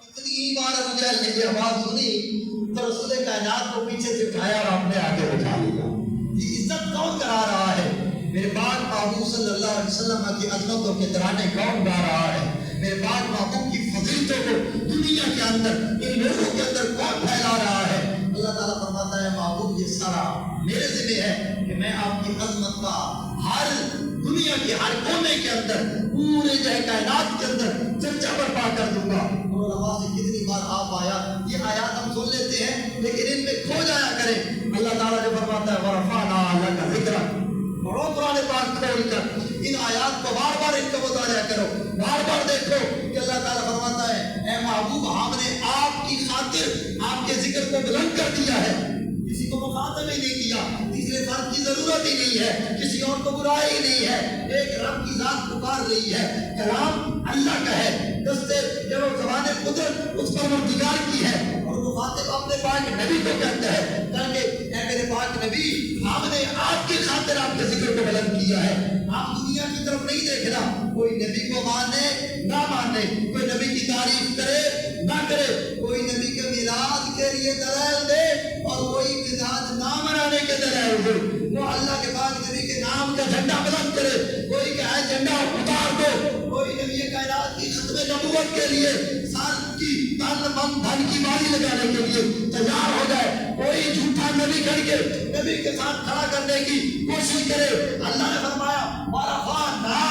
کتنی ہی بار ابو جہل نے یہ آواز سنی تو رسول کائنات کو پیچھے سے اٹھایا اور اپنے آگے بٹھا لیا. یہ عزت کون کرا رہا ہے؟ میرے پاک محبوب صلی اللہ علیہ وسلم کی عظمتوں کے ترانے کون گا رہا ہے؟ میرے پاک محبوب کی فضیلتوں کو دنیا کے اندر ان لوگوں کے اندر کون پھیلا رہا ہے؟ اللہ تعالیٰ فرماتا ہے محبوب یہ سارا میرے ذمہ ہے کہ میں آپ کی عظمت کا ہر دنیا کے ہر کونے کے اندر پورے کائنات کے اندر چرچا برپا کر دوں گا. اور علماء سے کتنی بار آپ آیا یہ آیات ہم سن لیتے ہیں لیکن ان میں کھو جایا کریں. اللہ تعالیٰ جو فرماتا ہے وَرَفَعْنَا لَكَ ذِكْرَكَ، پڑھو قرآن پاک کھول کر ان آیات کو بار بار ان کا مطالعہ کرو، بار بار دیکھو کہ اللہ تعالیٰ فرماتا ہے اے محبوب ہم نے آپ کی خاطر آپ کے ذکر کو بلند کر دیا ہے، کسی کو مخاطب ہی نہیں کیا، تیسرے فرد کی ضرورت ہی نہیں ہے، کسی اور کو برائی ہی نہیں ہے، ایک رب کی ذات پکار رہی ہے، کلام اللہ کا ہے، دستے جب زبان قدرت اس پروردگار کی ہے اور مخاطب اپنے پاک نبی کو کہتا ہے کہ اے میرے پاک نبی ہم نے آپ کی خاطر آپ کے ذکر کو بلند کیا ہے. آپ دنیا کی طرف نہیں دیکھنا، کوئی نبی کو مانے نہ مانے، کوئی نبی کی تعریف کرے نہ کرے، کوئی نبی کے میلاد کے لیے دلائل دے اور کوئی میلاد نہ منانے کے دلائل دے، وہ اللہ کے پاک نبی کے نام کا جھنڈا بلند کرے، کوئی کہے جھنڈا اتار دو، کوئی نبی کائنات کی ختم نبوت کے لیے سال کی تن من دھن کی باری لگانے کے لیے تیار ہو جائے، کوئی جھوٹا نبی کر کے نبی کے ساتھ کھڑا کرنے کی کوشش کرے. اللہ نے فرمایا وَرَفَعْنَا،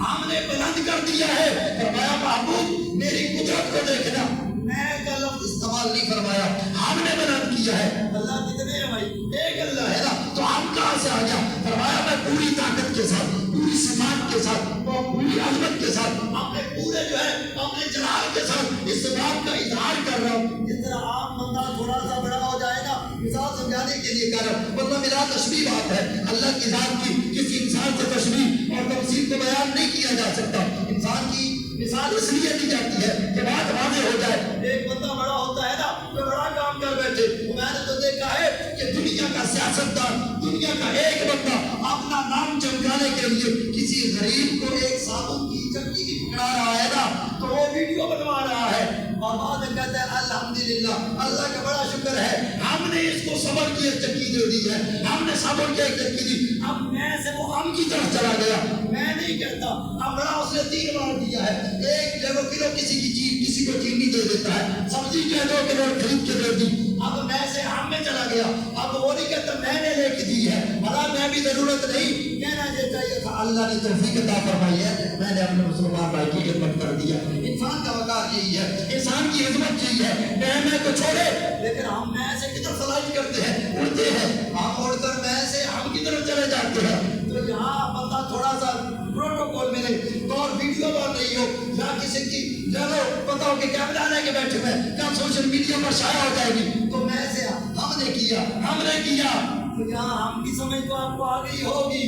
ہم نے بلند کر دیا ہے. فرمایا محبوب میری قدرت کو دیکھنا، میں کا لفظ استعمال نہیں فرمایا، ہم نے بلند کیا ہے. اللہ کتنے ہیں بھائی؟ ایک اللہ ہے نا، تو ہم کہاں سے آ گیا؟ فرمایا میں پوری طاقت کے ساتھ، پوری صفات کے ساتھ، پوری عظمت کے ساتھ، اپنے پورے جو ہے اپنے جلال کے ساتھ اس بات کا اظہار کر رہا ہوں. جس طرح عام بندہ تھوڑا سا بڑا ہو جائے گا مثال سمجھانے کے لیے کر رہا ہوں، ورنہ میرا تشبیہ بات ہے. اللہ کی ذات کی کسی انسان سے تشبیہ اور تمثیل کو بیان نہیں کیا جا سکتا. انسان کی مثال اس لیے دی جاتی ہے کہ بات واضح ہو جائے. ایک بندہ بڑا ہوتا ہے نا تو بڑا کام کر بیٹھے، میں نے تو دیکھا ہے کہ دنیا کا سیاستدان، دنیا کا ایک بندہ اپنا نام چمکانے کے لیے کسی غریب کو ایک صابن کی چکی بھی پکڑا رہا ہے نا تو وہ ویڈیو بنوا رہا ہے اور بعد میں کہتا ہے الحمدللہ اللہ کا بڑا شکر ہے ہم نے اس کو صبر کی ایک چکی دے دی ہے، ہم نے صبر کی ایک چکی دی. اب میں سے وہ ہم کی طرف چلا گیا، میں نہیں کہتا اب بڑا اس نے 3 بار دیا ہے. ایک جگہ کلو کسی کی چیز کسی کو چینی دے دیتا ہے، سبزی جو 2 کلو خرید کے دے دی. اب میں سے ہم میں چلا گیا، اب وہ نہیں کہتا میں نے لے کے دی ہے، بھلا میں بھی ضرورت نہیں کہنا یہ چاہیے تھا اللہ نے توفیق عطا فرمائی ہے میں نے اپنے مسلمان بھائی کی خدمت کر دیا. انسان کا وقار یہی ہے، انسان کی عظمت یہی ہے. میں کو چھوڑے لیکن ہم میں سے کی طرف سلائٹ کرتے ہیں، اڑتے ہیں، ہم اڑ کر میں سے ہم کی طرف چلے جاتے ہیں. تو یہاں بندہ تھوڑا سا پروٹوکول ملے اور ویڈیو بن رہی ہو یا کسی کی چلو پتا ہو کہ کیمرہ لے کے بیٹھے ہوئے کیا سوشل میڈیا پر شائع ہو جائے گی تو میں سے ہم نے کیا تو یہاں ہم کی سمجھ تو آپ کو آ گئی ہوگی.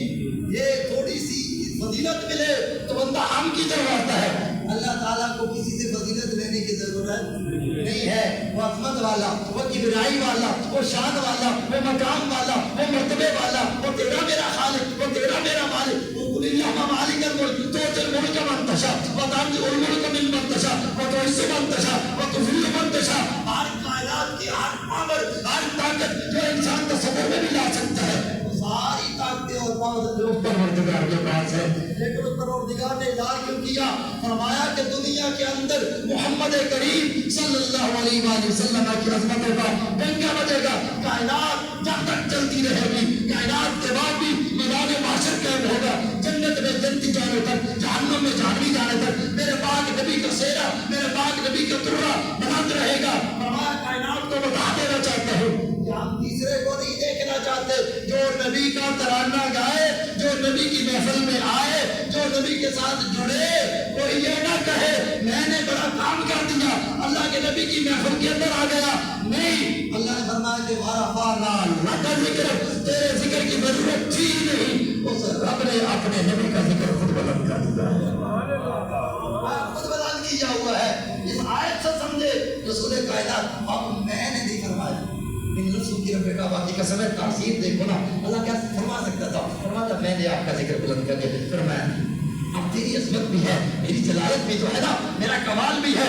یہ تھوڑی سی فضیلت ملے تو بندہ ہم کی طرف آتا ہے. اللہ تعالیٰ کو کسی سے فضیلت لینے کی ضرورت نہیں ہے. وہ عظمت والا، وہ کبریائی والا، وہ شان والا، وہ مقام والا، وہ مرتبے والا، وہ تیرا میرا خالق، وہ تیرا میرا مالک. قل اللہم مالک الملک تؤتی الملک من تشاء وتنزع الملک ممن تشاء وتعز من تشاء وتذل من تشاء. ہر کائنات کی ہر پاور، ہر طاقت جو انسان تصور میں بھی لا سکتا ہے ساری طاقتیں اور پاور اس پروردگار کے پاس ہے. لیکن اس پروردگار نے اظہار کیوں کیا؟ فرمایا کہ دنیا کے اندر محمد کریم صلی اللہ علیہ وآلہ وسلم کی عظمتوں کا ڈنکا بجے گا. کائنات جب تک چلتی رہے گی، کائنات کے بعد بھی میدان محشر قائم ہوگا. جنت میں جنتی جانے تک، جہنم میں جہنمی جانے تک میرے پاک نبی کا سیرا، میرے پاک نبی کا ترا بلند رہے گا. فرمایا کائنات کو بتا دینا چاہتا ہوں کہ ہم تیسرے کو نہیں دیکھنا چاہتے. جو نبی کا ترانہ گائے، جو نبی کی محفل میں آئے، جو نبی کے ساتھ جڑے، کوئی یہ نہ کہے میں نے بڑا کام کر دیا اللہ کے نبی کی محفل کے اندر آ گیا. نہیں، اللہ نے فرمایا کہ وَرَفَعْنَا لَكَ ذِكْرَكَ، تیرے ذکر کی ضرورت تھی نہیں، اس رب نے اپنے نبی کا ذکر خود بلند کر دیا ہے، خود بلند کیا ہوا ہے. اس آیت سے سمجھے رسول کائنات اب میں نے نہیں فرمایا ان لفظوں کی رب کعبہ کی قسم ہے. تاثیر دیکھو نا، اللہ کیا فرما سکتا تھا؟ فرماتا میں نے آپ کا ذکر بلند کر کے فرمایا اب تیری عظمت بھی ہے، میری جلالت بھی تو ہے نا، میرا کمال بھی ہے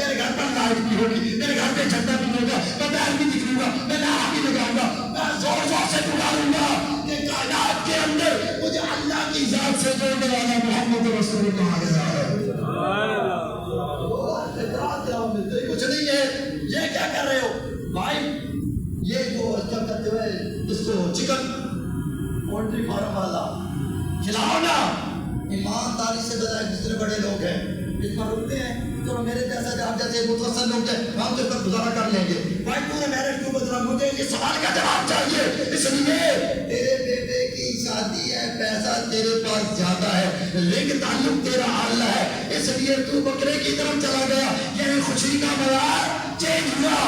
میرے گھر پر لائٹ بھی ہوگی, میرے گھر پہ جھنڈا بھی ہوگا, میں بیل بھی دکھوں گا, میں نعرہ بھی لگاؤں گا, میں زور زور سے پکاروں گا کہ کائنات کے اندر مجھے اللہ کی ذات سے جوڑنے والا محمد رسول اللہ آ گیا ہے. کچھ نہیں ہے, یہ کیا کر رہے ہو بھائی؟ یہ جو کیا کہتے ہوئے اس کو چکن پولٹری فارم والا کھلاؤ نا. ایمانداری سے بتائیں, دوسرے بڑے لوگ ہیں اس پر رکتے ہیں, چلو میرے جیسا جب جیسے متوسط لوگ ہیں ہم تو اس پر گزارا کر لیں گے. بھائی پورے میرج کیوں بدلا؟ مجھے یہ سوال کا جواب چاہیے. اس لیے تیرے بیٹے کی شادی ہے, پیسہ تیرے پاس زیادہ ہے, لنک تعلق تیرا اعلیٰ ہے, اس لیے تو بکرے کی طرف چلا گیا. یعنی خوشی کا معیار چینج ہوا.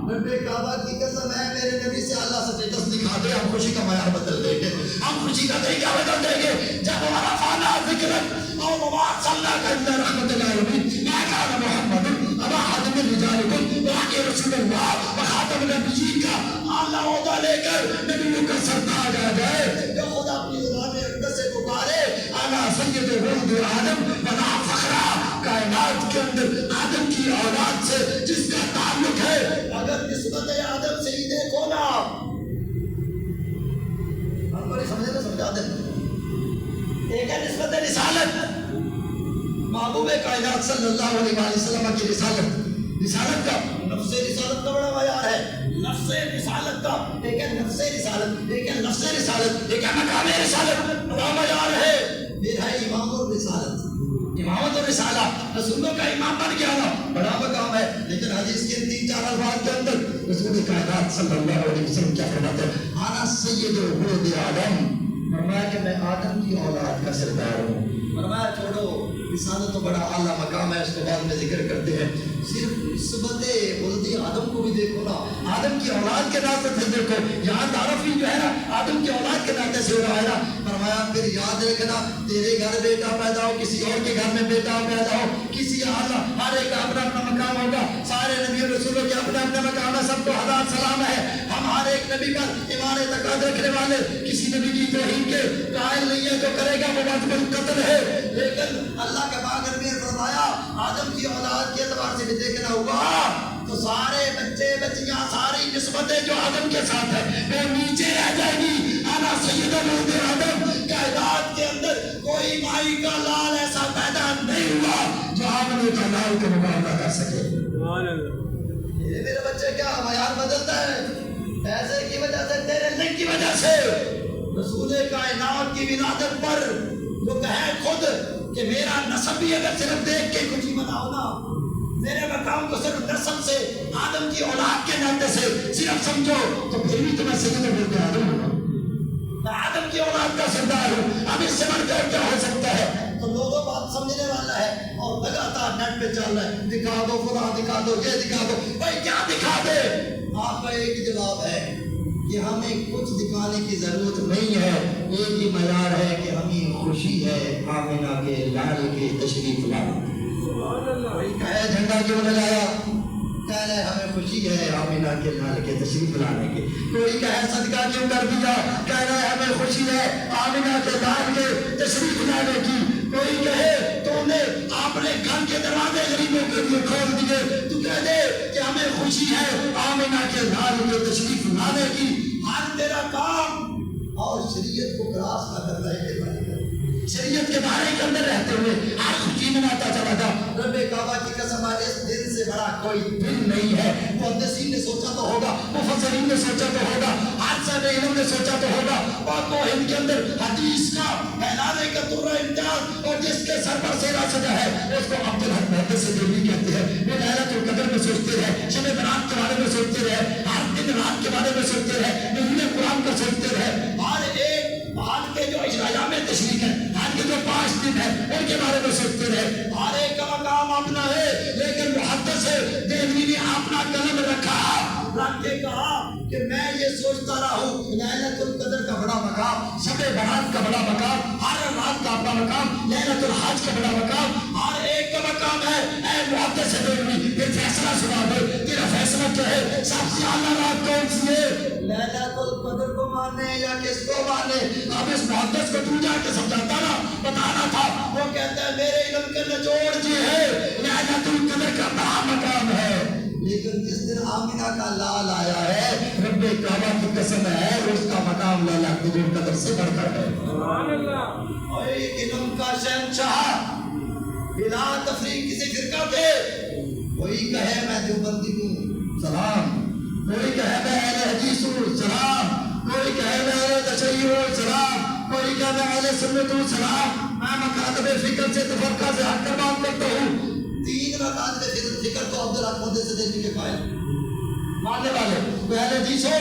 رب کعبہ کی قسم ہے, میرے نبی سے اللہ سٹیٹس دکھا دے, ہم خوشی کا معیار بدل دیں گے, ہم خوشی کا طریقہ بدل دیں گے. جب ہمارا فانا ذکرت اور مبارک صلی اللہ علیہ رحمت اللہ علیہ ما کان محمد ابا احد من رجالکم ولکن رسول اللہ وخاتم النبیین کا اعلیٰ عہدہ لے کر نبیوں کا سردار آ جائے. جو خدا اپنی زبان اقدس سے پکارے انا سید ولد آدم ولا فخر, کائنات کے اندر آدم کی اولاد سے جس کا تعلق ہے, اگر نسبت آدم سے ہی دیکھو نا, ہم بڑی سمجھے تو سمجھا دیں. ایک ہے نسبت رسالت, محبوب کائنات صلی اللہ علیہ وسلم کی رسالت. رسالت کا نفس رسالت کا بڑا معیار ہے, نفس رسالت کا. ایک ہے نفس رسالت, ایک ہے نفس رسالت, ایک ہے مقام رسالت, بڑا معیار ہے. پھر ہے امام الرسالت, امامت اور رسالہ, رسولوں کا امام بن گیا نا, بڑا مقام ہے. لیکن حدیث کے 3-4 الفاظ کے اندر رسول کائنات صلی اللہ علیہ وسلم کیا فرماتے ہیں؟ انا سید ولد آدم, فرمایا کہ میں آدم کی اولاد کا سردار ہوں. فرمایا چھوڑو رسالت تو بڑا اعلیٰ مقام ہے, اس کو بعد میں ذکر کرتے ہیں. صرف نسبت ولد آدم کو بھی دیکھو نا, آدم کی اولاد کے ناطے سے دیکھو. یہاں تعارف ہی جو ہے نا آدم کی اولاد کے ناطے سے ہو رہا ہے نا. فرمایا پھر یاد رکھنا, تیرے گھر بیٹا پیدا ہو, کسی اور کے گھر میں بیٹا پیدا ہو, کسی اعلیٰ, ہر ایک کا اپنا اپنا مقام ہوگا. سارے نبی رسولوں کے اپنا اپنا مقام ہے, سب کو حداد سلام ہے. ہم ہر ایک نبی پر ایمان اعتقاد رکھنے والے, کسی نبی کی توہین کے قائل نہیں ہے. جو کرے گا وہ واجب القتل ہے. لیکن اللہ کے باغر میں فرمایا آدم کی اولاد کے اعتبار سے بھی دیکھنا ہوا تو سارے بچے بچیاں, ساری نسبتیں جو آدم کے ساتھ ہیں وہ نیچے رہ جائیں گی. انا سید ولد آدم, کائنات کے اندر کوئی مائی کا لال ایسا پیدا نہیں ہوا جو آدم کا لال کو مقابلہ کر سکے. یہ میرے بچے کیا معیار بدلتا ہے؟ پیسے کی وجہ سے, تیرے لنک کی وجہ سے. رسول کائنات کی ولادت پر جو کہے خود کہ میرا نسب بھی اگر صرف دیکھ کے خوشی مناؤ نا, میرے مقام کو صرف نسب سے, آدم کی اولاد کے ناطے سے صرف سمجھو, تو پھر بھی تمہیں سید ولد آدم ہوگا. میں آدم کی اولاد کا سردار ہوں, اب اس سے بڑھ کر کیا ہو سکتا ہے؟ تو لوگوں بات سمجھنے والا ہے اور لگاتار نیٹ پہ چل رہا ہے, دکھا دو فلاں, دکھا دو یہ, دکھا دو. بھائی کیا دکھا دے؟ آپ کا ایک جواب ہے کہ ہمیں کچھ دکھانے کی ضرورت نہیں ہے. ایک ہی معیار ہے کہ ہمیں خوشی ہے آمینہ کے لال کے تشریف لانا. کوئی کہے جھنڈا کیوں لگایا, کہہ رہے ہمیں خوشی ہے آمینہ کے لال کے تشریف لانے کی. کوئی کہے صدقہ کیوں کر دیا, کہہ رہے ہمیں خوشی ہے آمینہ کے لال کے تشریف لانے کی. کوئی کہے تو نے اپنے گھر کے دروازے غریبوں کے لیے کھول دیے, تو کہہ دے کہ ہمیں خوشی ہے آمینہ کے لال کے تشریف لانے کی. ہر تیرا کام اور شریعت کو کراس نہ کر رہے ہیں, شریعت کے دائرے کے اندر رہتے ہوئے ہر خوشی مناتا چلا جا. رب کعبہ کی قسم ہے, اس دن سے بڑا کوئی دن نہیں ہے. محدثین نے سوچا تو ہوگا, مفسرین نے سوچا تو ہوگا, حادثہ علم نے سوچا تو ہوگا. اور تو ہند کے اندر حدیث کا پھیلانے کا درہ امتیاز اور جس کے سر پر سیرا سجا ہے اس کو عبدالحق محدث دہلوی کہتے ہیں. وہ لیلۃ القدر میں سوچتے رہے, شب برات کے بارے میں سوچتے رہے, ہر دن رات کے بارے میں سوچتے رہے, نزول قرآن پر سوچتے رہے. ہر ایک حال کے جو اجرائیہ میں تشریق ہے, حال کے جو 5 دن ہے ان کے بارے میں سوچتے رہے. ہر ایک کا مقام اپنا ہے, لیکن محدث دہلوی نے اپنا قلم رکھا, رکھ کے کہا کہ میں یہ سوچتا رہا ہوں لیلۃ القدر کا بڑا مقام, شب برات کا بڑا مقام, ہر رات کا اپنا مقام, لیلۃ الحج کا بڑا مقام, ہر ایک کا مقام ہے. اے محدث دہلوی یہ فیصلہ سنا دے, تیرا فیصلہ کیا ہے؟ سب سے اعلیٰ رات کون سی ہے, لیلۃ القدر کو ماننے یا کس کو ماننے؟ اب اس محدث کو تو جا کے سمجھاتا نا, بتانا تھا. وہ کہتا ہے میرے علم کے نچوڑ یہ ہے لیلۃ القدر کا بڑا مقام ہے، لیکن جس دن آمنہ کا لال آیا ہے رب کعبہ کی قسم ہے اس کا مقام لیلۃ القدر سے بڑھ کر ہے۔ سبحان اللہ۔ اور ایک علم کا شہنشاہ بلا تفریق کسی فرقہ کے، کوئی کہے میں دیوبندی ہوں سلام، کوئی کہے میں اہل حدیث ہوں سلام، کوئی کہے میں اہل تشیع ہوں سلام، کوئی کہے میں اہل سنت ہوں سلام، میں مکاتب فکر سے تفرقہ سے ہٹ کر بات کرتا ہوں۔ تین مکاتب فکر تو عبدالحق مودے سے دیکھنے کے قائل ماننے والے، کوئی اہل حدیث ہو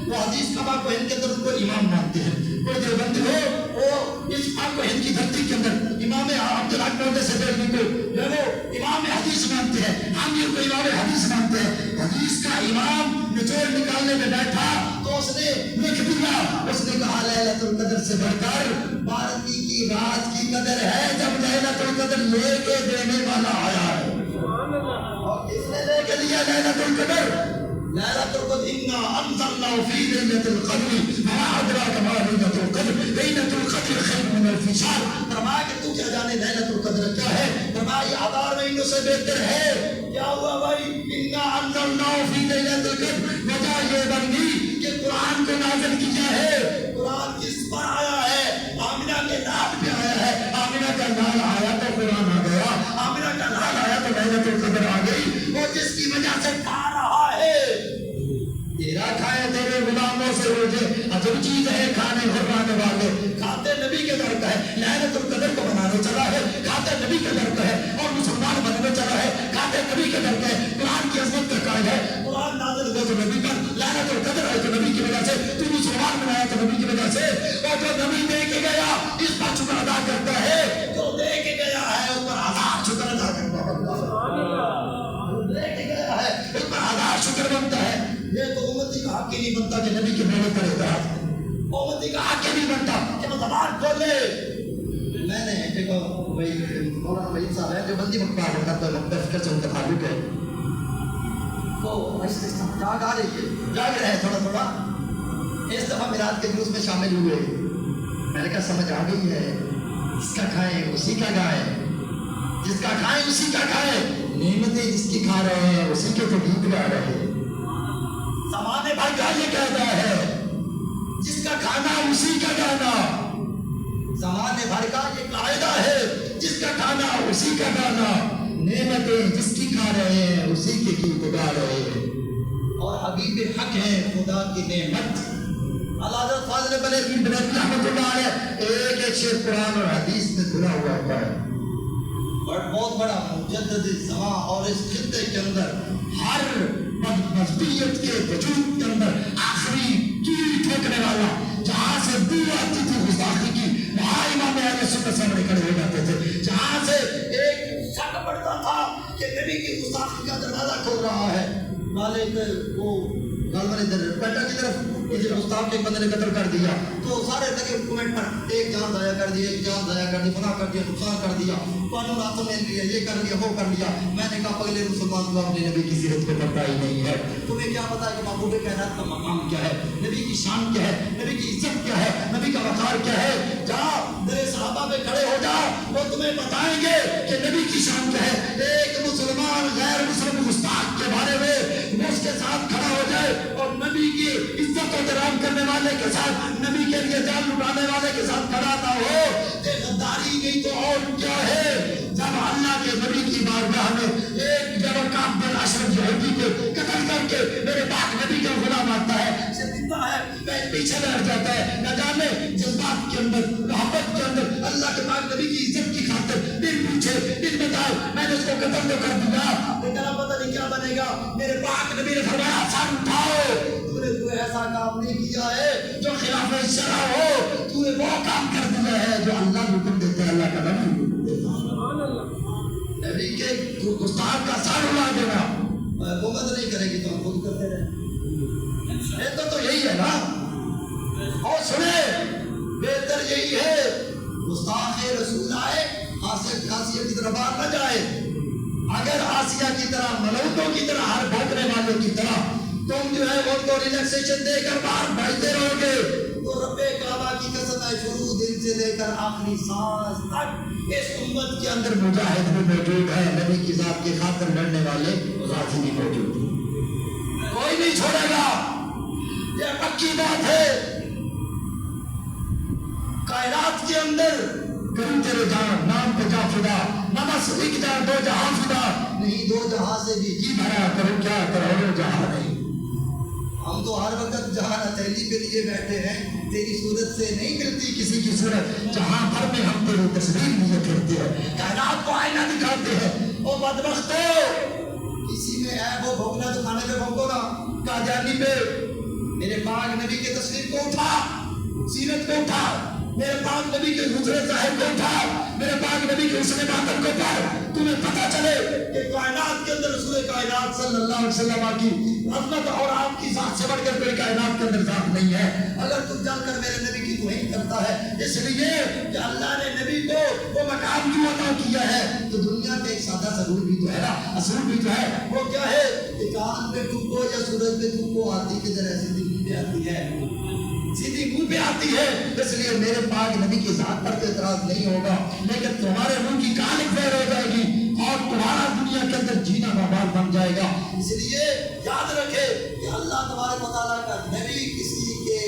وہ حدیث کا کو ہند کے اندر ان کو امام مانتے ہیں، کوئی دیوبندی ہو وہ اس پاک کو ہند کی دھرتی کے اندر امام عبدالحق مودے سے دیکھنے کو جو ہے وہ امام حدیث مانتے ہیں، ہم یہ کو امام حدیث مانتے ہیں۔ حدیث کا امام نچوڑ نکالنے میں بیٹھا تو اس نے لکھ دیا، اس نے کہا لیلۃ القدر سے بڑھ کر 12ویں کی رات کی قدر ہے جب لیلۃ القدر لے کے دینے والا آیا ہے۔ اور کس نے لے کے دیا لیلۃ القدر؟ لیلۃ القدر انا انزلناه فی لیلۃ القدر وما ادراک ما لیلۃ القدر لیلۃ القدر خیر من الف شہر۔ فرمایا کہ تو کیا جانے لیلۃ القدر کیا ہے؟ فرمایا یہ 1000 مہینوں سے بہتر ہے۔ کیا ہوا بھائی؟ انا انزلناه فی لیلۃ القدر، وجہ یہ بن گئی کہ قرآن کو نازل کیا ہے۔ قرآن کس پر آیا ہے؟ آمنہ کے لال پہ آیا ہے۔ آمنہ کا لال آیا تو قرآن آ گیا، آمنہ کا لال آیا تو لیلۃ القدر آ گئی، وہ جس کی وجہ سے کھا رہا ہے۔ تیرا کھائے تیرے غلاموں سے روزے عجب چیز ہے کھانے گھرانے والے، کھاتے نبی کے در کا ہے، لیلۃ القدر کو بنانے چلا ہے، کھاتے نبی کے در کا ہے، اور مسلمان بننے چلا ہے، کھاتے نبی کے در کا ہے، قرآن کی عظمت کا قائل ہے۔ قرآن نازل ہوا تو نبی پر، لیلۃ القدر ہے تو نبی کی وجہ سے، تو مسلمان بنایا تو نبی کی وجہ سے، اور جو نبی دے کے گیا اس پر شکر ادا کرتا ہے، جو دے کے گیا ہے اس پر 1000 شکر ادا کرتا ہے، دے کے گیا ہے اس پر 1000 شکر بنتا ہے۔ یہ تو امتی کا حق ہی نہیں بنتا کہ نبی کی محنت کرے گا، امتی کا حق ہی نہیں بنتا کہ وہ زبان کھولے۔ میں نے ایک وہی مولانا وحید صاحب ہے جو بندی مقبار کرتا ہے، فکر سے ان کا تعلق ہے، تو جاگ آ رہی ہے، جاگ رہے ہیں تھوڑا تھوڑا۔ اس دفعہ میلاد کے جلوس میں شامل ہوئے، میں نے کہا سمجھ آ گئی ہے، جس کا کھائیں اسی کا گائیں، جس کا کھائیں اسی کا کھائیں، نعمتیں جس کی کھا رہے ہیں اسی کے تو گیت گا رہے ہیں۔ زمانے بھر کا یہ کہتا ہے جس کا کھانا اسی کا گانا، زمانے بھر کا یہ قاعدہ ہے جس کا کھانا اسی کا گانا، نعمتیں جس کی کھا رہے ہیں اسی کے گیت گا رہے ہیں، اور حبیب حق ہے خدا کی نعمت۔ حضرت فاضل بریلوی رحمۃ اللہ علیہ ایک ایک شعر قرآن اور حدیث میں دھلا ہوا ہے، اور بہت بڑا مجدد زمان، اور اس خطے کے اندر ہر مذہبیت کے وجود کے اندر آخری کیل ٹھوکنے والا، جہاں سے دور آتی تھی گستاخی کی وہاں امام اہل سنت سامنے کھڑے ہو جاتے تھے، جہاں سے ایک شک پڑتا تھا کہ نبی کی گستاخی کا دروازہ کھول رہا ہے، مالک وہ غالباً ادھر پیٹا کی طرف کہ گستاخ کے بندے نے قتل کر دیا، تو سارے لگے کمنٹ پر ایک جان ضائع کر دی، ایک جان ضائع کر دی، گناہ کر دیا، نقصان کر دیا، قانون ہاتھوں میں لیا، یہ کر لیا، وہ کر لیا۔ میں نے کہا پگلے مسلمان کو اپنے نبی کی سیرت کو پتہ ہی نہیں ہے، تمہیں کیا پتا کہ محبوب کائنات کا مقام کیا ہے، نبی کی شان کیا ہے، نبی کی عزت کیا ہے، نبی کا وقار کیا ہے؟ جا میرے صحابہ پہ کھڑے ہو جا، وہ تمہیں بتائیں گے کہ نبی کی شان کیا ہے۔ ایک مسلمان غیر مسلم گستاخ کے بارے میں اس کے ساتھ کھڑا ہو جائے اور نبی کی عزت و احترام کرنے والے کے ساتھ، نبی کے لیے جان لٹانے والے کے ساتھ کھڑا نہ ہو، یہ غداری نہیں تو اور کیا ہے؟ جب اللہ کے نبی کی بارگاہ میں ایک جب کعب بن اشرف یہودی کو قتل کر کے میرے پاک نبی کا غلام آتا ہے، اسے دیتا ہے، پیچھے بیٹھ جاتا ہے، نہ جانے جذبات کے اندر، محبت کے اندر، اللہ کے پاک نبی کی عزت کی خاطر دل پوچھے، دل بتائے میں نے اس کو قتل تو کر دیا، لیکن اب پتہ نہیں کیا بنے گا۔ میرے پاک نبی نے فرمایا سر اٹھاؤ، تو نے تو ایسا کام نہیں کیا ہے جو خلاف شرع ہو، تو نے وہ کام کر دیا ہے جو اللہ حکم دیتا ہے، اللہ کا نبی حکم دیتا ہے۔ نبی کے گستاخ کا سر اڑا دینا، حکومت نہیں کرے گی تو ہم خود کرتے رہے، تو یہی ہے نا۔ اور سنیں بہتر یہی ہے گستاخ رسول آئے آسیہ کی طرح باہر نہ جائے، اگر آسیہ کی طرح ملوکوں کی طرح ہر بھوکنے والوں کی طرح تم جو ہے ان کو ریلیکسیشن دے کر باہر بھیجتے رہو گے تو رب کعبہ کی قسم میں شروع دن سے لے کر آخری سانس تک اس امت کے اندر مجاہد بھی موجود ہے، نبی کی ذات کی خاطر لڑنے والے غازی بھی موجود ہیں، کوئی نہیں چھوڑے گا، یہ پکی بات ہے۔ کائنات کے اندر کروں تیرے جان نام پہ جا فدا، نمس ایک جان دو جہاں فدا، نہیں دو جہاں سے بھی جی بھرا کروں کیا کروڑوں جہاں نہیں۔ ہم تو ہر وقت جہاں ہتھیلی پہ لیے بیٹھے ہیں، تیری صورت سے نہیں ملتی کسی کی صورت، جہاں بھر میں ہم تیری تصویر لیے پھرتے ہیں، کائنات کو آئینہ دکھاتے ہیں۔ او بدبختو، کسی میں عیب ہو بھونکنا تو کھانے پہ بھونکو نا، قادیانی پہ میرے پاک نبی کی تصویر کو اٹھا، سیرت کو اٹھا، میرے پاک نبی کے حضرت ظاہر کو اٹھا، میرے پاک نبی کے حسن باطن کو پڑھ، تمہیں پتہ چلے کہ کائنات کے اندر رسول کائنات صلی اللہ علیہ وسلم کی عظمت اور آپ کی ذات سے بڑھ کر کوئی کائنات کے اندر ذات نہیں ہے۔ اگر تم جان کر میرے نبی کی توہین کرتا ہے اس لیے کہ اللہ نے نبی کو وہ مقام کیوں عطا کیا ہے، تو دنیا کا ایک سادہ ضرور بھی تو ہے نا، اصول بھی تو ہے، وہ کیا ہے کہ کان پہ تم کو یا سورج پہ تم کو آتی کی طرح زندگی پہ آتی ہے، سیدھی منہ پہ آتی ہے، اس لیے میرے پاک نبی کی ذات پر تو اعتراض نہیں ہوگا، لیکن تمہارے منہ کی کالک زہر ہو جائے گی اور تمہارا دنیا کے اندر جینا بابال بن جائے گا۔ اس لیے یاد رکھے کہ اللہ تبارک و تعالیٰ کا نبی کسی کے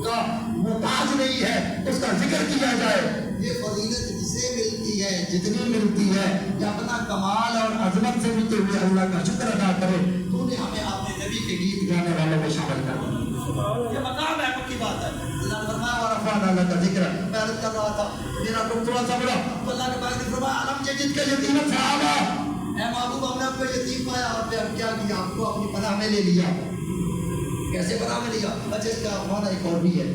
کا محتاج نہیں ہے، اس کا ذکر کیا جائے، یہ فضیلت جسے ملتی ہے جتنی ملتی ہے کہ اپنا کمال اور عظمت سے ملتے ہوئے اللہ کا شکر ادا کرے، تو نے ہمیں اپنے نبی کے گیت گانے والوں میں شامل کر دیا، یہ مقام ہے، پکی بات ہے۔ اللہ نے فرمایا ورفعنا لک ذکرک، میں عرض کر رہا تھا میرا گروپ تھوڑا سا بڑا، تو اللہ نے باقی فرمایا علم یجد کا یتیما فآویٰ، اے محبوب ہم نے آپ کو یتیم پایا، آپ نے کیا کیا، آپ کو اپنی پناہ میں لے لیا، کیسے پناہ میں لیا؟ اچھا اس کا معنی ایک اور بھی ہے،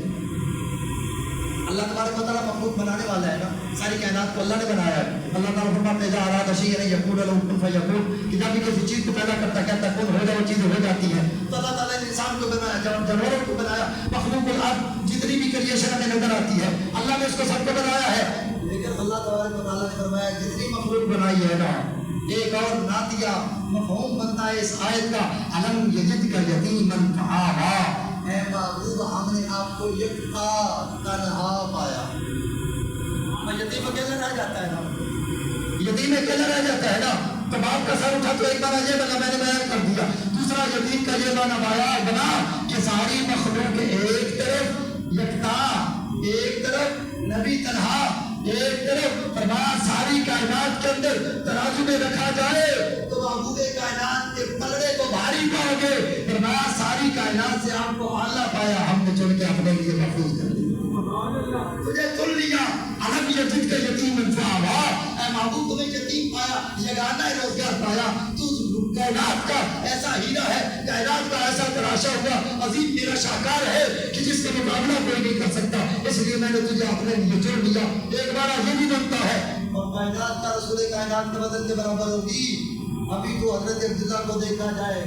اللہ تبارک و تعالیٰ مخلوق بنانے والا ہے نا، ساری کائنات کو اللہ نے بنایا ہے، اللہ تعالیٰ فرماتا ہے اذا اراد شیئا یقول له کن فیکون، کہ جب بھی کسی چیز کو پیدا کرتا کہتا ہے کن ہو جائے وہ چیز ہو جاتی ہے۔ تو اللہ تعالیٰ نے انسان کو بنایا، جانوروں کو بنایا، مخلوق الارض جتنی بھی کریشن ہمیں نظر آتی ہے اللہ نے اس کو سب کو بنایا ہے، لیکن اللہ تبارک و تعالیٰ نے فرمایا جتنی مخلوق بنائی ہے نا، ایک اور نعتیہ مفہوم بنتا ہے اس آیت کا، علم یجد کا یتیما فآویٰ، اے محبوب ہم نے آپ کو یکتا تنہا پایا، یتیم اکیلا رہ جاتا ہے نا، یتیم اکیلا رہ جاتا ہے نا، تو باپ کا سر اٹھا تو ایک بار یہ بنا میں نے بیان کر دیا، دوسرا یتیم کا یہ معنی بنا کہ ساری مخلوق ایک طرف یکتا، ایک طرف نبی تنہا، ایک طرف فرمایا ساری کائنات کے اندر ترازو میں رکھا جائے تو محبوب کائنات کے پلڑے کو بھاری پاؤ گے، فرمایا ساری کائنات سے آپ کو اعلیٰ پایا، ہم نے چن کے اپنے لیے محفوظ کر دیا، تجھے چن لیا، علم یجد کا یتیما فآویٰ، اے محبوب تمہیں یتیم پایا، یگانہ روزگار پایا، تو کائنات کا ایسا ہیرا ہے، کائنات کا ایسا تراشا ہوا عظیم میرا شاہکار ہے کہ جس کا مقابلہ کوئی نہیں کر سکتا، اس لیے میں نے تجھے اپنے لیے چن لیا، ایک بار یہ بھی بنتا ہے اور کائنات کا رسول کائنات کے بدن کے برابر ہوگی۔ ابھی تو حضرت عبداللہ کو دیکھا جائے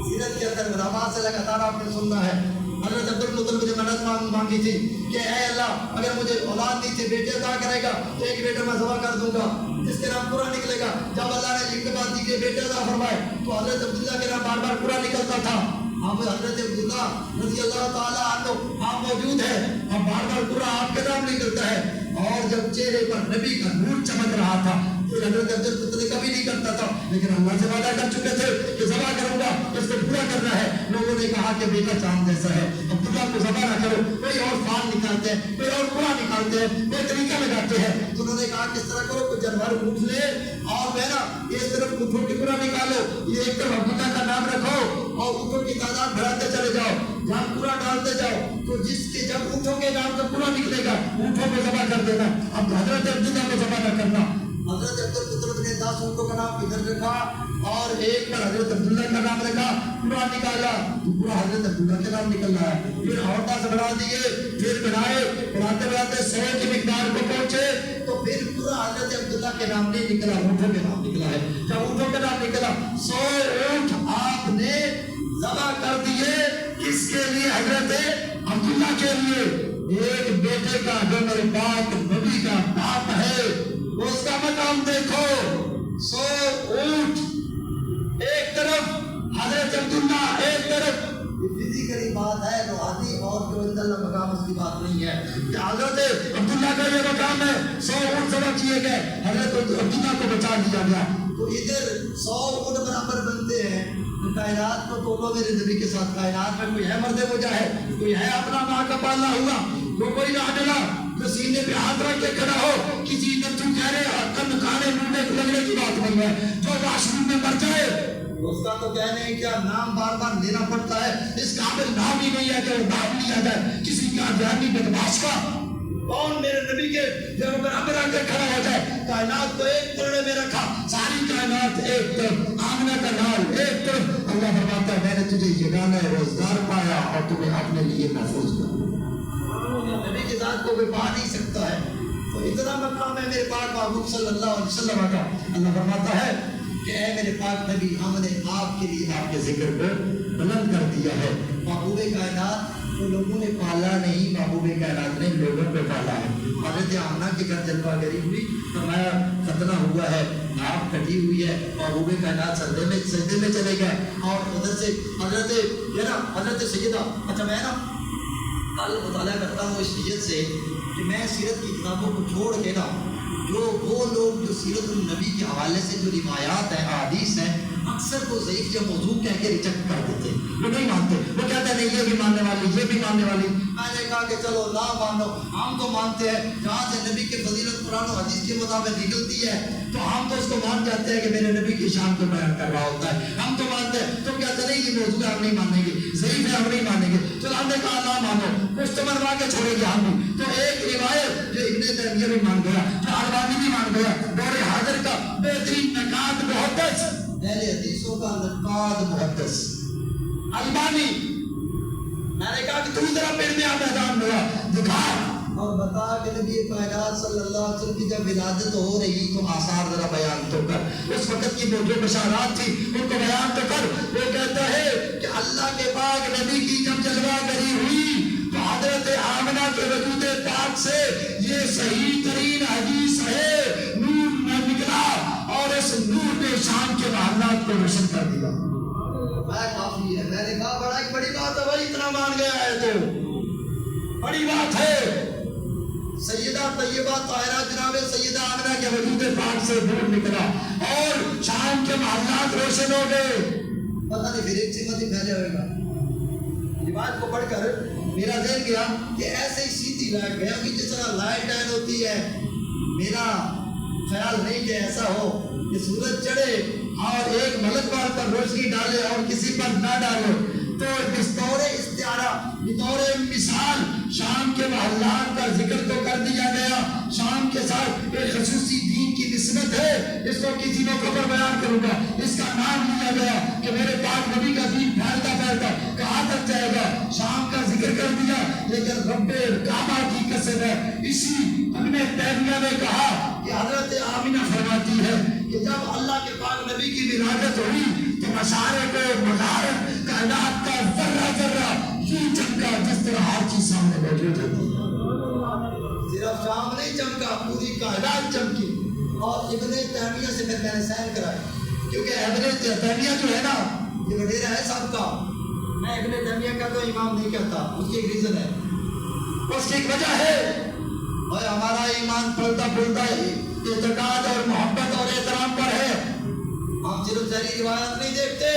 سیرت کے اندر علامات سے لگاتار آپ نے سننا ہے، حضرت عبدالمطلب مجھے منت مانگی تھی کہ اے اللہ اگر مجھے اولاد نہیں تھی بیٹے عطا کرے گا تو ایک بیٹا میں ذبح کر دوں گا جس کے نام پورا نکلے گا، جب اللہ نے ایک بات دی کہ بیٹے عطا فرمائے تو حضرت عبداللہ کے نام بار بار پورا نکلتا تھا، اب حضرت عبداللہ رضی اللہ تعالیٰ عنہ آپ موجود ہیں، اب بار بار پورا آپ کے نام نکلتا ہے، اور جب چہرے پر نبی کا نور چمک رہا تھا پھر حضرت عبدالمطلب کبھی نہیں کرتا تھا، لیکن اللہ سے وعدہ کر چکے تھے کہ ذبح کروں گا، اس کو پورا کرنا ہے، لوگوں نے کہا کہ بیٹا چاند جیسا ہے، عبداللہ کو ذبح نہ کرو، کوئی اور فال نکالتے ہیں، کوئی اور پورا نکالتے ہیں، کوئی طریقہ لگاتے ہیں، تو انہوں نے کہا کس طرح کرو، کوئی جانور اٹھ لے اور میں نا اس طرف اٹھوں کی پورا نکالو، یہ ایک طرف عبداللہ کا نام رکھو اور اٹھوں کی تعداد بڑھاتے چلے جاؤ، جان پورا ڈالتے جاؤ، تو جس کے جب اٹھوں کے نام کا پورا نکلے گا اٹھوں کو ذبح کر دینا، اب حضرت عبداللہ کو ذبح نہ کرنا۔ حضرت عبدالمطلب نے 10 اونٹوں کا نام ادھر رکھا اور ایک پر حضرت عبداللہ کا نام رکھا، پورا نکالا تو پورا حضرت عبداللہ کا نام نکل رہا ہے، پھر اور 10 بڑھا دیے، پھر بڑھاتے بڑھاتے 100 کی مقدار کو پہنچے تو پھر پورا حضرت عبداللہ کے نام نہیں نکلا، اونٹوں کے نام نکلا ہے، جب اونٹوں کا نام نکلا 100 اونٹ آپ نے ذبح کر دیے، کس کے لیے؟ حضرت عبداللہ کے لیے، ایک بیٹے کا جو میرے پاک نبی کا باپ ہے اس کا مقام دیکھو، 100 اونٹ ایک طرف حضرت عبداللہ ایک طرف، یہ فزیکلی بات ہے، روحانی اور جو اللہ مقام اس کی بات نہیں ہے کہ حضرت جگہ یہ مقام ہے 100 اونٹ ذبح کیے گئے، حضرت عبداللہ کو بچا لیا گیا. تو ادھر 100 اونٹ برابر بنتے ہیں. تو کائنات کو توڑو میرے نبی کے ساتھ. کائنات میں کوئی ہے مرد مجاہد، کوئی ہے اپنا ماں کا پالا ہوا، کوئی نہ ڈلا جو سینے پہ ہاتھ رکھ کے کھڑا ہو. کسی نے تو کہہ رہے کن کھانے منہ لگنے کی بات نہیں ہے. جو واش روم میں مر جائے اس کا تو کہنے ہیں کیا نام بار بار لینا پڑتا ہے. اس قابل نام ہی نہیں ہے کہ وہ نام لیا جائے کسی کا جانی بدماش کا. کون میرے نبی کے جب برابر آ کے کھڑا ہو جائے. کائنات کو ایک کونے میں رکھا، ساری کائنات ایک طرف، آمنہ کا نال ایک طرف. اللہ فرماتا ہے میں نے تجھے یگانہ روزگار پایا اور تمہیں اپنے لیے محفوظ کیا. نبی کی ذات کو کوئی پا نہیں سکتا ہے. تو اتنا مقام ہے میرے پاک محبوب صلی اللہ علیہ وسلم کا. اللہ فرماتا ہے کہ اے میرے پاک نبی، ہم نے آپ کے لیے آپ کے ذکر کو بلند کر دیا ہے. محبوب کائنات کو لوگوں نے پالا نہیں، محبوب کائنات نے لوگوں کو پالا ہے. حضرت آمنہ کے گھر جلوہ گری ہوئی، فرمایا ختنہ ہوا ہے، ناپ کٹی ہوئی ہے، محبوب کائنات سجدے میں چلے گئے. اور ادھر سے حضرت سیدہ، اچھا میں نا کل مطالعہ کرتا ہوں اس نیت سے کہ میں سیرت کی کتابوں کو چھوڑ کے نا جو وہ لوگ جو سیرت النبی کے حوالے سے جو روایات ہیں، احادیث ہیں، اکثر کو ضعیف یا موضوع کہہ کے ریجیکٹ کر دیتے ہیں. وہ نہیں مانتے، وہ کہتے ہیں نہیں یہ بھی ماننے والی، یہ بھی ماننے والی. میں نے کہا کہ چلو نہ مانو، ہم تو مانتے ہیں. جہاں سے نبی کے فضیلت قرآن و حدیث کے مطابق نکلتی ہے تو ہم تو اس کو مان جاتے ہیں کہ میرے نبی کی شان کو بیان کر رہا ہوتا ہے. ہم تو مانتے ہیں. تو کہتے نہیں یہ موضوع ہے ہم نہیں مانیں گے، ضعیف ہے ہم نہیں مانیں گے. چلو ہم نے کہا نہ مانو، کچھ تو منوا کے چھوڑیں گے ہم بھی. تو ایک روایت جو ابن تیمیہ بھی مان گیا، جو البانی بھی مان گیا، دور حاضر کا بہترین نقاد محدث، اہل حدیثوں کا نقاد محدث البانی. میں نے کہا کہ تو ذرا میرے میدان میں دکھا اور بتا کہ نبی کائنات صلی اللہ علیہ وسلم کی جب ولادت ہو رہی تو آثار ذرا بیان تو کر. اس وقت کی جو بشارات تھی ان کو بیان تو کر. وہ کہتا ہے کہ اللہ کے پاک نبی کی جب جلوہ گری ہوئی تو حضرت آمنہ کے وجود پاک سے یہ صحیح ترین حدیث ہے، نور نہ نکلا اور اس نور نے شام کے محلات کو روشن کر دیا. کافی ہے. میں نے کہا بڑا ایک بڑی بات ہے بھائی، اتنا مان گیا ہے تو بڑی بات ہے. سیدہ طیبہ طاہرہ جناب سیدہ آمنہ کے وجود پاک سے نور نکلا اور شام کے محلات روشن ہو گئے. پتہ نہیں پھر ایک سمت ہی پھیلے ہوئے گا. روایت کو پڑھ کر میرا ذہن گیا کہ ایسے ہی سیدھی لائٹ گیا کہ جس طرح لائٹ آن ہوتی ہے. میرا خیال نہیں کہ ایسا ہو کہ سورج چڑھے اور ایک ملک پر روشنی ڈالے اور کسی پر نہ ڈالے. تو بطور استعارہ، بطور مثال شام کے محلات کا ذکر تو کر دیا گیا. شام کے ساتھ ایک خصوصی دین کی نسبت ہے، اس کو کسی موقع پر بیان کروں گا. اس کا نام لیا گیا کہ میرے پاک نبی کا دین پھیلتا پھیلتا کہاں تک جائے گا. شام کا ذکر کر دیا لیکن رب کعبہ کی قسم ہے. اسی ابن تیمیہ نے کہا کہ حضرت آمنہ فرماتی ہے کہ جب اللہ کے پاک نبی کی ولادت ہوئی تو مشارق و مغارب کائنات کا ذرہ ذرہ یوں چمکا جس طرح ہر چیز سامنے موجود ہوتی ہے. صرف شام نہیں چمکا، پوری کائنات چمکی. اور ابن تیمیہ سے پھر میں نے سین کرائی کیونکہ ابن تیمیہ جو ہے نا یہ وڈیرا ہے سب کا. میں ابن تیمیہ کا تو امام نہیں کہتا، اس کی ایک ریزن ہے، اس کی ایک وجہ ہے. اور ہمارا ایمان پھلتا پھولتا اعتقاد اور محبت اور احترام پر ہے. ہم صرف ذہنی روایت نہیں دیکھتے،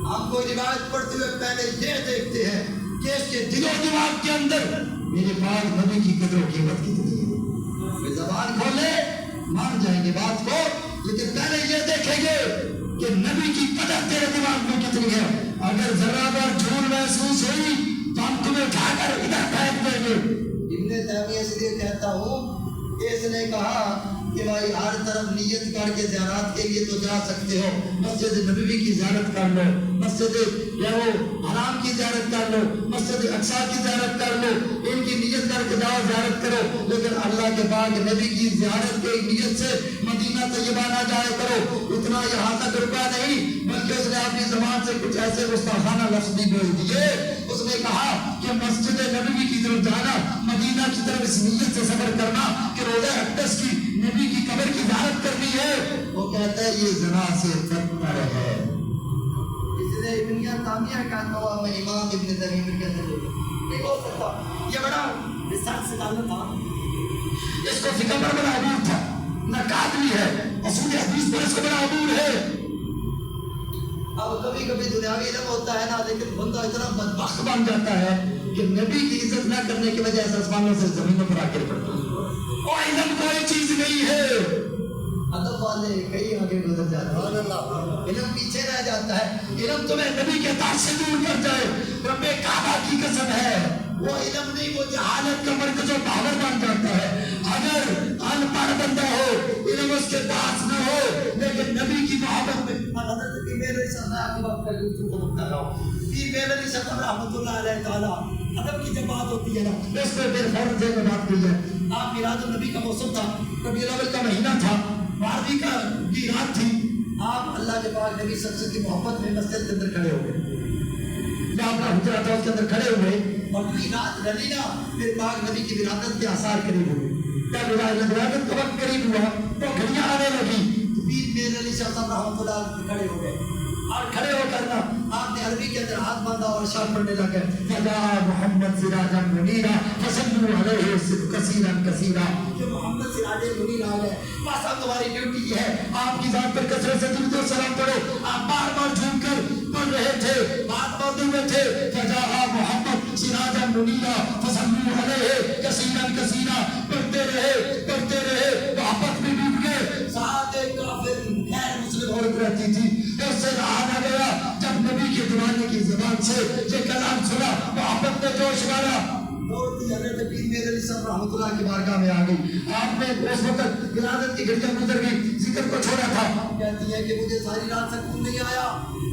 ہم کوئی روایت پڑھتے ہوئے پہلے یہ دیکھتے ہیں کہ اس کے دل و دماغ کے اندر میرے پاک نبی کی قدر و قیمت کتنی ہے. زبان کھولے مان جائیں گے بات کو، لیکن پہلے یہ دیکھیں گے کہ نبی کی قدر تیرے دماغ میں کتنی ہے. اگر ذرا بار جھول محسوس ہوئی تو ہم تمہیں اٹھا کر ادھر پھینک دیں گے. ابن تیمیہ اس لیے کہتا ہوں کہ اس نے کہا کہ بھائی ہر طرف نیت کر کے زیارات کے لیے تو جا سکتے ہو. مسجد نبوی کی زیارت کر لو، مسجد حرام کی زیارت کر لو، مسجد اقصی کی زیارت کر لو، ان کی نیت کر کے جاؤ زیارت کرو. لیکن اللہ کے پاک نبی کی زیارت کی نیت سے مدینہ طیبہ نہ جایا کرو. اتنا یہاں تک رکا نہیں بلکہ اس نے اپنی زبان سے کچھ ایسے گستاخانہ لفظ بھی بول دیے. اس نے کہا کہ مسجد نبوی کی طرف جانا، مدینہ کی طرف اس نیت سے سفر کرنا کہ روضہ اقدس کی نبی کی قبر کی زیارت کرنی ہے. وہ کہتا ہے یہ زنا سے بدتر ہے. اس نے ابن تیمیہ کا کہا میں امام ابن تیمیہ کے اندر نہیں بول سکتا. یہ بڑا ریسرچ سے تعلق تھا. اس کو فقہ پر بڑا عبور تھا، نہ قادری ہے، اصول حدیث پر اس کو بڑا عبور ہے۔ اب کبھی کبھی دنیاوی علم ہوتا ہے نا، لیکن بندہ اتنا بدبخت بن جاتا ہے کہ نبی کی عزت نہ کرنے کی وجہ سے آسمانوں سے زمینوں پر آ کے پڑتا ہے۔ اور علم کوئی چیز نہیں ہے، ادب والے کئی آگے گزر جاتے ہیں، علم پیچھے رہ جاتا ہے۔ علم تمہیں نبی کے اطاعت سے دور کر جائے، رب کعبہ کی قسم ہے، وہ علم نہیں، وہ جہالت کا مرکز و پاور بن جاتا ہے۔ اگر ان پڑھ بندہ ہو، علم اس کے پاس نہ ہو، لیکن نبی کی محبت میں حضرت پیر علی صاحب آپ کی بات کر رہا ہوں، پیر علی صاحب رحمۃ اللہ علیہ تعالیٰ ادب کی جب بات ہوتی ہے نا، اس میں پھر فوراً سے بات کی ہے۔ آپ میلاد النبی کا موسم تھا، ربیع الاول کا مہینہ تھا، 12ویں کی رات تھی، آپ اللہ کے پاک نبی صلی اللہ علیہ وسلم کی محبت میں مسجد کے اندر کھڑے ہو گئے، جہاں اپنا حجرہ تھا اس کے اندر کھڑے ہوئے، اور پوری رات رلی نا، پھر پاک نبی کی ولادت کے آثار قریب ہوئے۔ جب ولادت کا وقت قریب ہوا تو گھڑیاں آنے لگی، تو پیر علی صاحب رحمۃ اللہ علیہ کھڑے ہو گئے، اور کھڑے ہو کر نا آپ نے عربی کے اندر ہاتھ باندھا اور اشار پڑھنے لگے، فجا محمد سراجا منیرا فصلوا علیہ کثیرا کثیرا، کہ محمد سراج منیر آ گئے، بس اب تمہاری ڈیوٹی یہ ہے، آپ کی ذات پر کثرت سے درود و سلام پڑھو۔ آپ بار بار جھوم کر پڑھ رہے تھے، بات باندھے ہوئے تھے، فجا محمد سراجا منیرا فصلوا علیہ کثیرا کثیرا، پڑھتے رہے، محبت میں ڈوب گئے۔ ساتھ ایک کافر غیر مسلم عورت رہتی تھی، اس سے رہا نہ گیا، جب نبی کے زمانے کی زبان سے یہ کلام سنا، محبت نے جوش مارا، دوڑتی حضرت پیر علی صاحب رحمۃ اللہ کی بارگاہ میں آ گئی۔ آپ نے اس وقت ولادت کی گھڑیاں گزر گئی، ذکر کو چھوڑا تھا۔ کہتی ہے کہ مجھے ساری رات سکون نہیں آیا،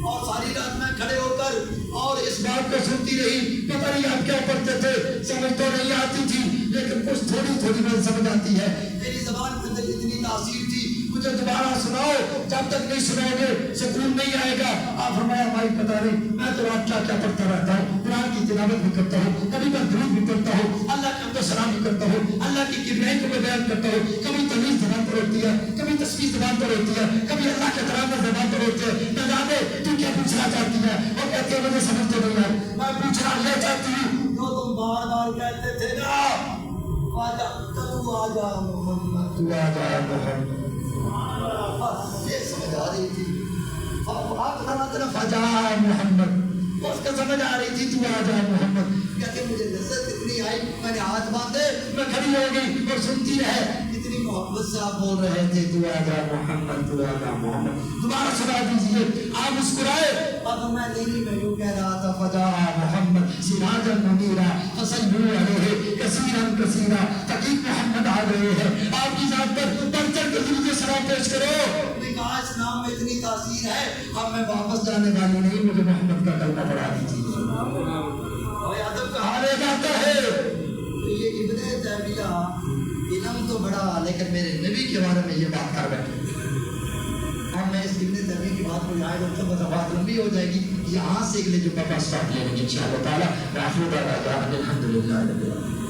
اور ساری رات میں کھڑے ہو کر اور اس بات کو سنتی رہی، پتہ نہیں آپ کیا پڑھتے تھے، سمجھ تو نہیں آتی تھی، لیکن کچھ تھوڑی میں سمجھ آتی ہے۔ میری زبان کے اندر اتنی تاثیر تھی، مجھے دوبارہ سناؤ، جب تک نہیں سناؤ گے سکون نہیں آئے گا۔ آپ فرمایا بھائی پتہ نہیں، میں تو رات کیا پڑھتا رہتا ہوں، قرآن کی تلاوت بھی کرتا ہوں، کبھی میں درود بھی پڑھتا ہوں، اللہ کا حمد و ثنا بھی کرتا ہوں، اللہ کی کبریائی کو میں بیان کرتا ہوں، کبھی تمیز زبان پر ہوتی ہے، کبھی تسبیح زبان پر ہوتی ہے، کبھی اللہ کے ترانہ زبان پر ہوتے ہیں۔ نہ جانے تو کیا پوچھنا چاہتی ہے، اور کہتے ہیں مجھے سمجھ تو نہیں ہے، میں پوچھنا یہ چاہتی ہوں جو تم بار بار کہتے تھے نا، آجا تو آجا محمد، تو آجا محمد، یہ سمجھ آ رہی تھی۔ آپ فرماتے نا فجا محمد، اس کا سمجھ آ رہی تھی، تو آجا محمد۔ کہتے مجھے لذت اتنی آئی، میں نے ہاتھ باندھے، میں کھڑی ہو گئی اور سنتی رہے، اتنی محبت سے آپ بول رہے تھے، تو آجا محمد، تو آجا محمد۔ دوبارہ سنا دیجیے، آپ مسکرائے۔ اب میں نہیں، میں یوں کہہ رہا تھا، فجا محمد سراجا منیرا فصلوا علیہ کثیرا کثیرا، تحقیق محمد آ گئے ہیں، آپ کی ذات پر بڑھ چڑھ کر درود و سلام پیش کرو۔ اس نام میں اتنی تاثیر ہے، اب میں واپس جانے والی نہیں، مجھے محمد کا کلمہ پڑھا دیجیے۔ اور ادب کہا لے جاتا ہے، یہ ابن تیمیہ علم تو بڑا، لیکن میرے نبی کے بارے میں یہ بات کر بیٹھے۔ اب میں اس ابن تیمیہ کی بات کو یاد رکھتا ہوں، بات لمبی ہو جائے گی، یہاں سے اگلے جو پاس لیں گے انشاءاللہ تعالیٰ۔ الحمد للہ۔